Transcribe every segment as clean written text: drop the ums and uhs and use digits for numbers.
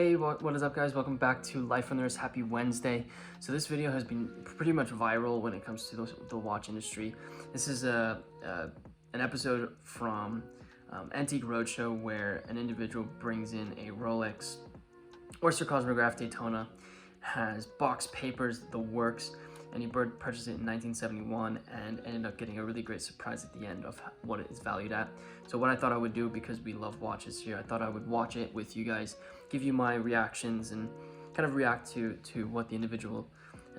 Hey, what is up guys? Welcome back to Life on the Wrist. Happy Wednesday. So this video has been pretty much viral when it comes to the watch industry. This is an episode from Antique Roadshow where an individual brings in a Rolex Oyster Cosmograph Daytona, has box papers, the works, and he purchased it in 1971 and ended up getting a really great surprise at the end of what it is valued at. So what I thought I would do, because we love watches here, I thought I would watch it with you guys, give you my reactions and kind of react to what the individual,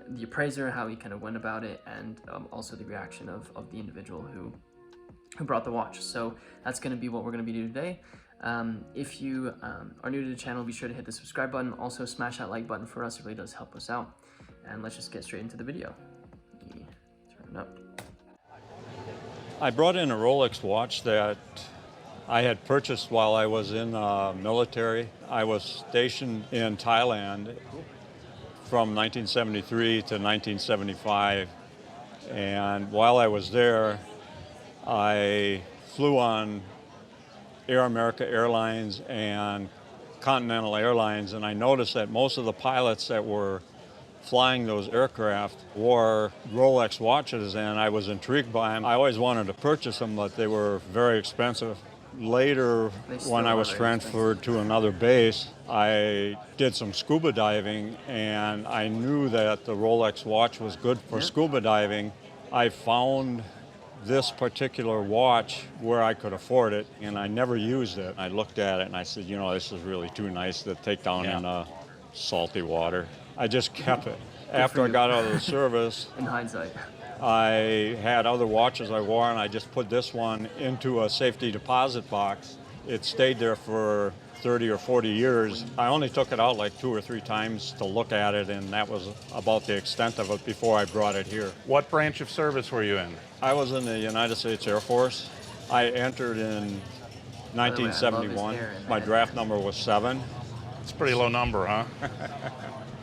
the appraiser, how he kind of went about it, and also the reaction of the individual who brought the watch. So that's going to be what we're going to be doing today. If you are new to the channel, be sure to hit the subscribe button. Also smash that like button for us. It really does help us out. And let's just get straight into the video. Turn it up. I brought in a Rolex watch that I had purchased while I was in military. I was stationed in Thailand from 1973 to 1975. And while I was there, I flew on Air America Airlines and Continental Airlines, and I noticed that most of the pilots that were flying those aircraft wore Rolex watches, and I was intrigued by them. I always wanted to purchase them, but they were very expensive. Later, when I was transferred to another base, I did some scuba diving, and I knew that the Rolex watch was good for scuba diving. I found this particular watch where I could afford it, and I never used it. I looked at it and I said, you know, this is really too nice to take down in salty water. I just kept it. After I got out of the service, in hindsight, I had other watches I wore, and I just put this one into a safety deposit box. It stayed there for 30 or 40 years. I only took it out like 2 or 3 times to look at it, and that was about the extent of it before I brought it here. What branch of service were you in? I was in the United States Air Force. I entered in 1971. My draft number was 7. It's a pretty low number, huh?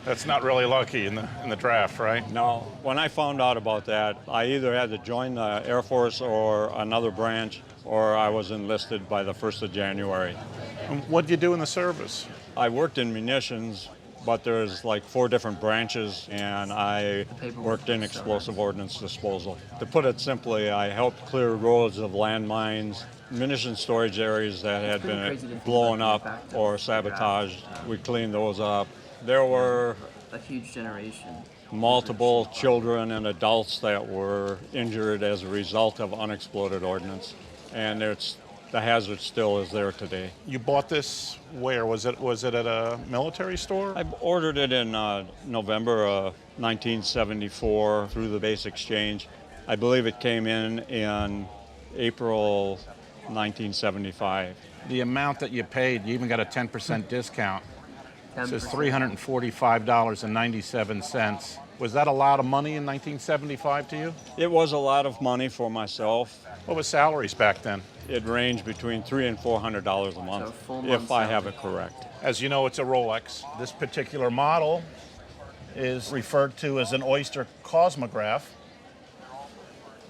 That's not really lucky in the draft, right? No. When I found out about that, I either had to join the Air Force or another branch, or I was enlisted by the 1st of January. And what did you do in the service? I worked in munitions, but there's like 4 different branches, and I worked in explosive ordnance disposal. To put it simply, I helped clear roads of landmines, munition storage areas that had been blown up or sabotaged. We cleaned those up. There were a huge generation, multiple children and adults that were injured as a result of unexploded ordnance, and the hazard still is there today. You bought this where? Was it at a military store? I ordered it in November 1974 through the base exchange. I believe it came in April 1975. The amount that you paid, you even got a 10% discount. It says $345.97. Was that a lot of money in 1975 to you? It was a lot of money for myself. What was salaries back then? It ranged between $300 and $400 a month, if I have it correct. As you know, it's a Rolex. This particular model is referred to as an Oyster Cosmograph.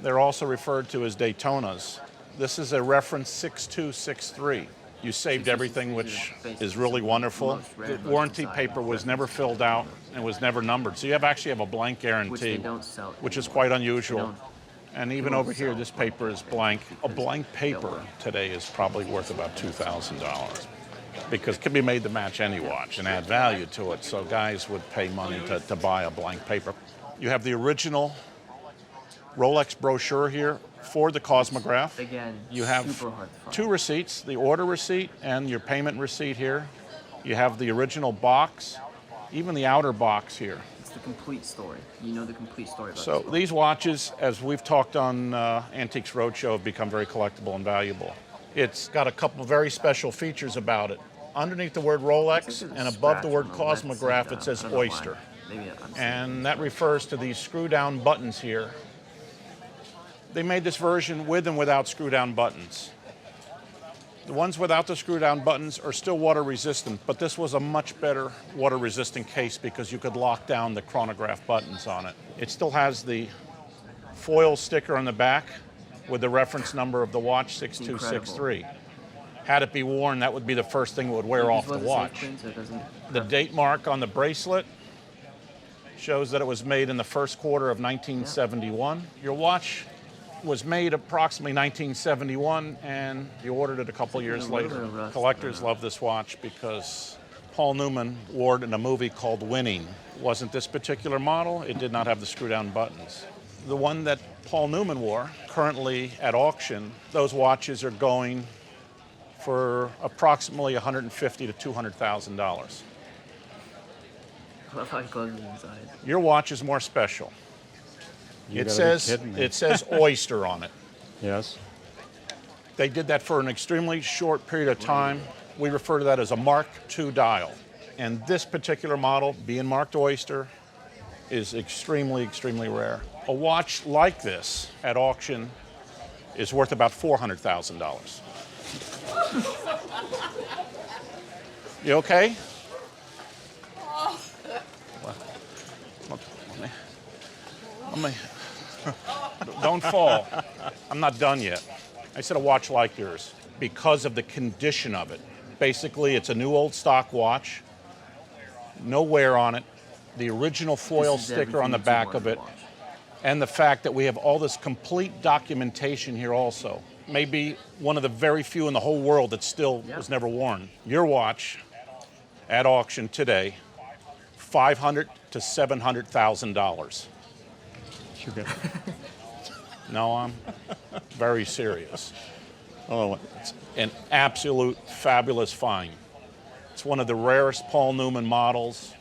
They're also referred to as Daytonas. This is a reference 6263. You saved everything, which is really wonderful. The warranty paper was never filled out and was never numbered. So you actually have a blank guarantee, which is quite unusual. And even over here, this paper is blank. A blank paper today is probably worth about $2,000 because it can be made to match any watch and add value to it. So guys would pay money to buy a blank paper. You have the original Rolex brochure here for the Cosmograph. Again, you have super hard to find. 2 receipts, the order receipt and your payment receipt here. You have the original box, even the outer box here. It's the complete story. You know the complete story about So these watches, as we've talked on Antiques Roadshow, have become very collectible and valuable. It's got a couple very special features about it. Underneath the word Rolex and above the word Cosmograph, it says Oyster. And that refers to these screw-down buttons here. They made this version with and without screw-down buttons. The ones without the screw-down buttons are still water-resistant, but this was a much better water-resistant case because you could lock down the chronograph buttons on it. It still has the foil sticker on the back with the reference number of the watch, 6263. Had it be worn, that would be the first thing that would wear off the watch. The date mark on the bracelet shows that it was made in the first quarter of 1971. Your watch was made approximately 1971, and you ordered it a couple years later. Collectors love this watch because Paul Newman wore it in a movie called Winning. It wasn't this particular model. It did not have the screw-down buttons. The one that Paul Newman wore, currently at auction, those watches are going for approximately $150,000 to $200,000. I love how he closes inside. Your watch is more special. It says Oyster on it. Yes. They did that for an extremely short period of time. We refer to that as a Mark II dial. And this particular model, being marked Oyster, is extremely, extremely rare. A watch like this at auction is worth about $400,000. You okay? Don't fall. I'm not done yet. I said a watch like yours because of the condition of it. Basically, it's a new old stock watch, no wear on it, the original foil sticker on the back of it, and the fact that we have all this complete documentation here also. Maybe one of the very few in the whole world that still was never worn. Your watch at auction today, $500,000 to $700,000. No, I'm very serious. Oh, it's an absolute fabulous find. It's one of the rarest Paul Newman models,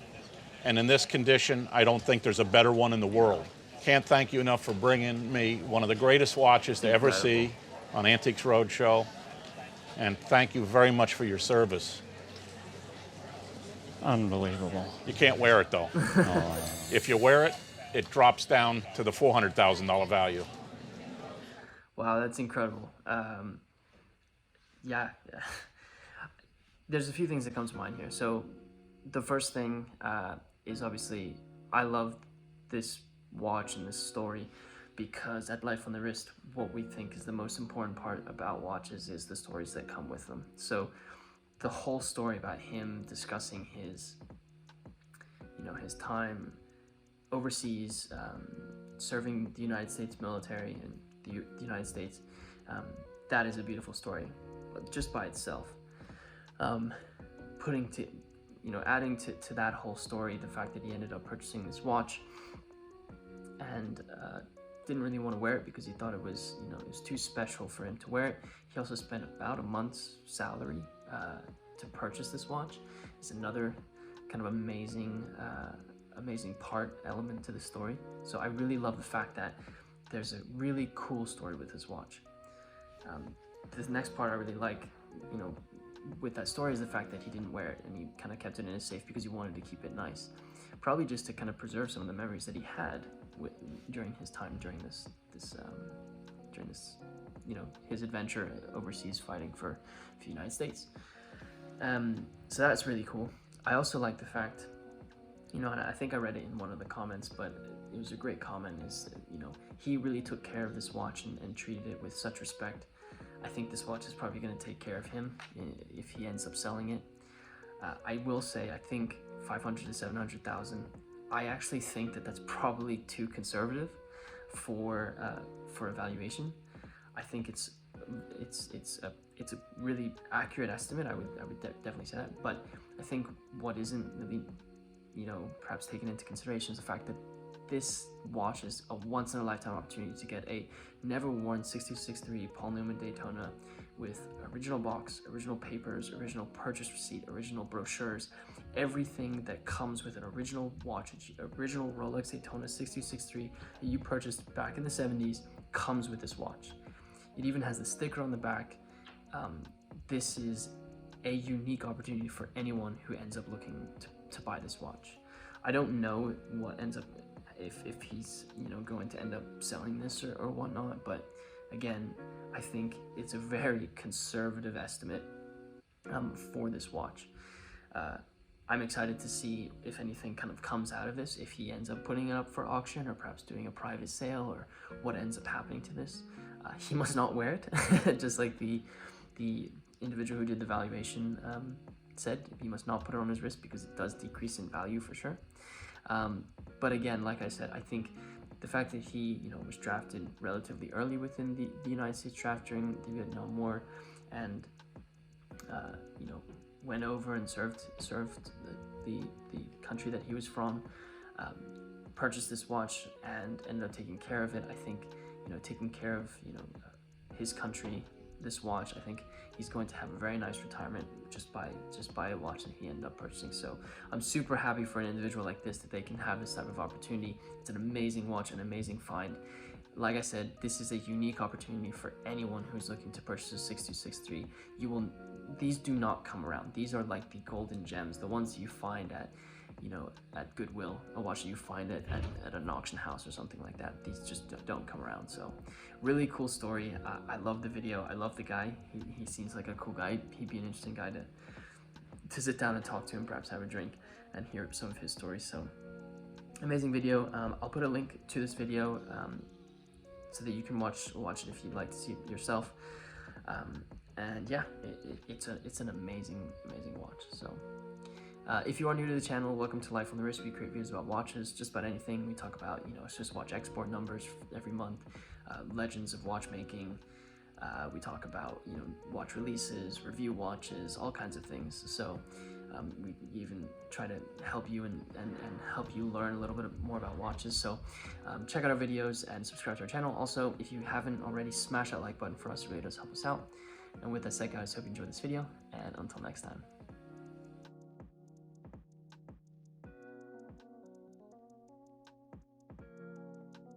and in this condition, I don't think there's a better one in the world. Can't thank you enough for bringing me one of the greatest watches to ever see on Antique Roadshow, and thank you very much for your service. Unbelievable. You can't wear it though. If you wear it, it drops down to the $400,000 value. Wow, that's incredible. Yeah. There's a few things that come to mind here. So the first thing is obviously I love this watch and this story because at Life on the Wrist, what we think is the most important part about watches is the stories that come with them. So the whole story about him discussing his, his time overseas, serving the United States military and the United States, that is a beautiful story just by itself. Adding to that whole story, the fact that he ended up purchasing this watch and didn't really want to wear it because he thought it was too special for him to wear it. He also spent about a month's salary to purchase this watch. It's another kind of amazing element to the story. So I really love the fact that there's a really cool story with his watch. This next part I really like, with that story is the fact that he didn't wear it and he kind of kept it in his safe because he wanted to keep it nice. Probably just to kind of preserve some of the memories that he had during his time during this his adventure overseas fighting for the United States. So that's really cool. I also like the fact, and I think I read it in one of the comments, but it was a great comment, is he really took care of this watch and treated it with such respect. I think this watch is probably going to take care of him if he ends up selling it. I will say, I think $500,000 to $700,000. I actually think that that's probably too conservative for evaluation. I think it's a really accurate estimate. I would definitely say that. But I think what isn't really perhaps taken into consideration is the fact that this watch is a once-in-a-lifetime opportunity to get a never-worn 6263 Paul Newman Daytona with original box, original papers, original purchase receipt, original brochures, everything that comes with an original watch, original Rolex Daytona 6263 that you purchased back in the 70s comes with this watch. It even has the sticker on the back. This is a unique opportunity for anyone who ends up looking to buy this watch. I don't know what ends up, if he's going to end up selling this or whatnot, but again, I think it's a very conservative estimate for this watch. I'm excited to see if anything kind of comes out of this, if he ends up putting it up for auction or perhaps doing a private sale, or what ends up happening to this. He must not wear it, just like the individual who did the valuation said he must not put it on his wrist because it does decrease in value for sure. But again, like I said, I think the fact that he, was drafted relatively early within the United States draft during the Vietnam War, and went over and served the country that he was from, purchased this watch and ended up taking care of it. I think, taking care of his country, this watch, I think he's going to have a very nice retirement just by a watch that he ended up purchasing. So I'm super happy for an individual like this that they can have this type of opportunity. It's an amazing watch, an amazing find. Like I said, this is a unique opportunity for anyone who's looking to purchase a 6263. These do not come around. These are like the golden gems, the ones you find at at Goodwill, a watch that you find at an auction house or something like that. These just don't come around. So really cool story. I love the video. I love the guy. He seems like a cool guy. He'd be an interesting guy to sit down and talk to him, perhaps have a drink and hear some of his stories. So amazing video. I'll put a link to this video so that you can watch it if you'd like to see it yourself. And yeah, it's an amazing watch. So if you are new to the channel, welcome to Life on the Wrist. We create videos about watches, just about anything. We talk about Swiss watch export numbers every month, legends of watchmaking. We talk about watch releases, review watches, all kinds of things. So we even try to help you and help you learn a little bit more about watches. So check out our videos and subscribe to our channel. Also, if you haven't already, smash that like button for us. It really does help us out. And with that said, guys, hope you enjoyed this video, and until next time.